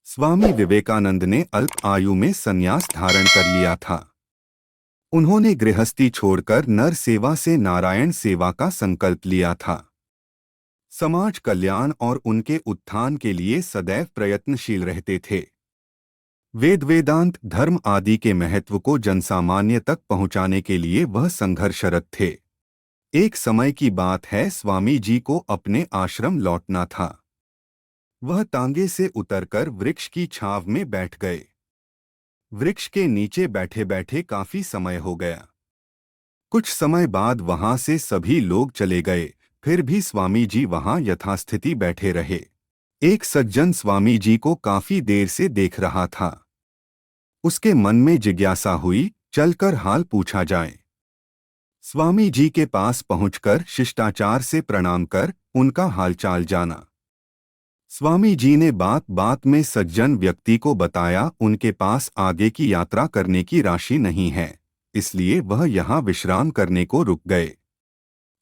स्वामी विवेकानंद ने अल्प आयु में संन्यास धारण कर लिया था। उन्होंने गृहस्थी छोड़कर नर सेवा से नारायण सेवा का संकल्प लिया था। समाज कल्याण और उनके उत्थान के लिए सदैव प्रयत्नशील रहते थे। वेदांत धर्म आदि के महत्व को जनसामान्य तक पहुंचाने के लिए वह संघर्षरत थे। एक समय की बात है, स्वामी जी को अपने आश्रम लौटना था। वह तांगे से उतरकर वृक्ष की छांव में बैठ गए। वृक्ष के नीचे बैठे बैठे काफी समय हो गया। कुछ समय बाद वहां से सभी लोग चले गए, फिर भी स्वामी जी वहां यथास्थिति बैठे रहे। एक सज्जन स्वामी जी को काफी देर से देख रहा था। उसके मन में जिज्ञासा हुई, चलकर हाल पूछा जाए। स्वामी जी के पास पहुंचकर शिष्टाचार से प्रणाम कर उनका हालचाल जाना। स्वामी जी ने बात बात में सज्जन व्यक्ति को बताया, उनके पास आगे की यात्रा करने की राशि नहीं है, इसलिए वह यहाँ विश्राम करने को रुक गए।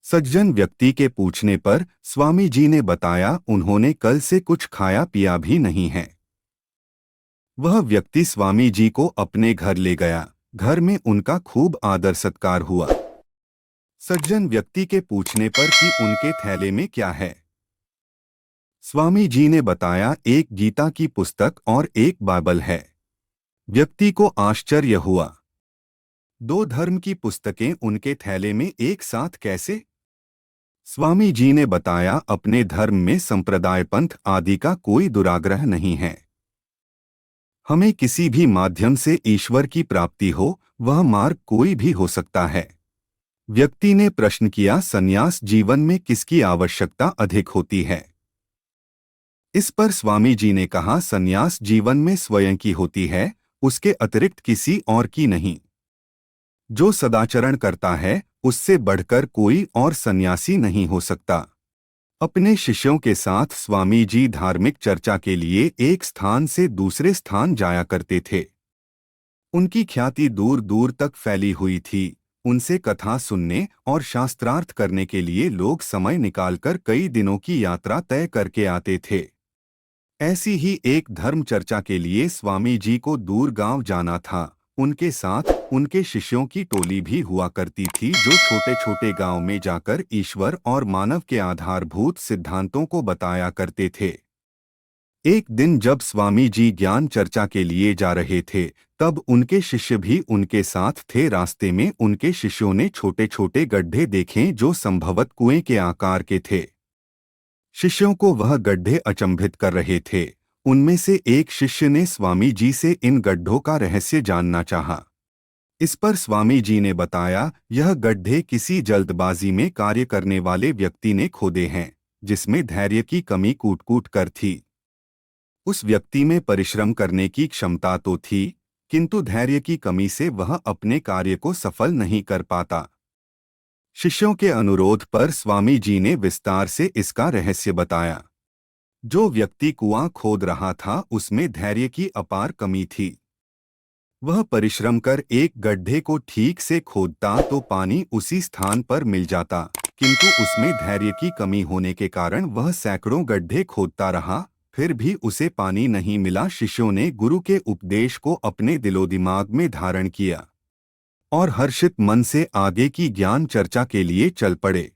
सज्जन व्यक्ति के पूछने पर स्वामी जी ने बताया, उन्होंने कल से कुछ खाया पिया भी नहीं है। वह व्यक्ति स्वामी जी को अपने घर ले गया। घर में उनका खूब आदर सत्कार हुआ। सज्जन व्यक्ति के पूछने पर कि उनके थैले में क्या है, स्वामी जी ने बताया, एक गीता की पुस्तक और एक बाइबल है। व्यक्ति को आश्चर्य हुआ, दो धर्म की पुस्तकें उनके थैले में एक साथ कैसे? स्वामी जी ने बताया, अपने धर्म में संप्रदाय पंथ आदि का कोई दुराग्रह नहीं है। हमें किसी भी माध्यम से ईश्वर की प्राप्ति हो, वह मार्ग कोई भी हो सकता है। व्यक्ति ने प्रश्न किया, संन्यास जीवन में किसकी आवश्यकता अधिक होती है? इस पर स्वामी जी ने कहा, संन्यास जीवन में स्वयं की होती है, उसके अतिरिक्त किसी और की नहीं। जो सदाचरण करता है, उससे बढ़कर कोई और सन्यासी नहीं हो सकता। अपने शिष्यों के साथ स्वामी जी धार्मिक चर्चा के लिए एक स्थान से दूसरे स्थान जाया करते थे। उनकी ख्याति दूर दूर तक फैली हुई थी। उनसे कथा सुनने और शास्त्रार्थ करने के लिए लोग समय निकालकर कई दिनों की यात्रा तय करके आते थे। ऐसी ही एक धर्म चर्चा के लिए स्वामी जी को दूर गांव जाना था। उनके साथ उनके शिष्यों की टोली भी हुआ करती थी, जो छोटे छोटे गांव में जाकर ईश्वर और मानव के आधारभूत सिद्धांतों को बताया करते थे। एक दिन जब स्वामी जी ज्ञान चर्चा के लिए जा रहे थे, तब उनके शिष्य भी उनके साथ थे। रास्ते में उनके शिष्यों ने छोटे छोटे गड्ढे देखे, जो संभवत कुएं के आकार के थे। शिष्यों को वह गड्ढे अचंभित कर रहे थे। उनमें से एक शिष्य ने स्वामी जी से इन गड्ढों का रहस्य जानना चाहा। इस पर स्वामी जी ने बताया, यह गड्ढे किसी जल्दबाजी में कार्य करने वाले व्यक्ति ने खोदे हैं, जिसमें धैर्य की कमी कूट कूट कर थी। उस व्यक्ति में परिश्रम करने की क्षमता तो थी, किंतु धैर्य की कमी से वह अपने कार्य को सफल नहीं कर पाता। शिष्यों के अनुरोध पर स्वामी जी ने विस्तार से इसका रहस्य बताया। जो व्यक्ति कुआं खोद रहा था, उसमें धैर्य की अपार कमी थी। वह परिश्रम कर एक गड्ढे को ठीक से खोदता तो पानी उसी स्थान पर मिल जाता, किंतु उसमें धैर्य की कमी होने के कारण वह सैकड़ों गड्ढे खोदता रहा, फिर भी उसे पानी नहीं मिला। शिष्यों ने गुरु के उपदेश को अपने दिलोदिमाग में धारण किया और हर्षित मन से आगे की ज्ञान चर्चा के लिए चल पड़े।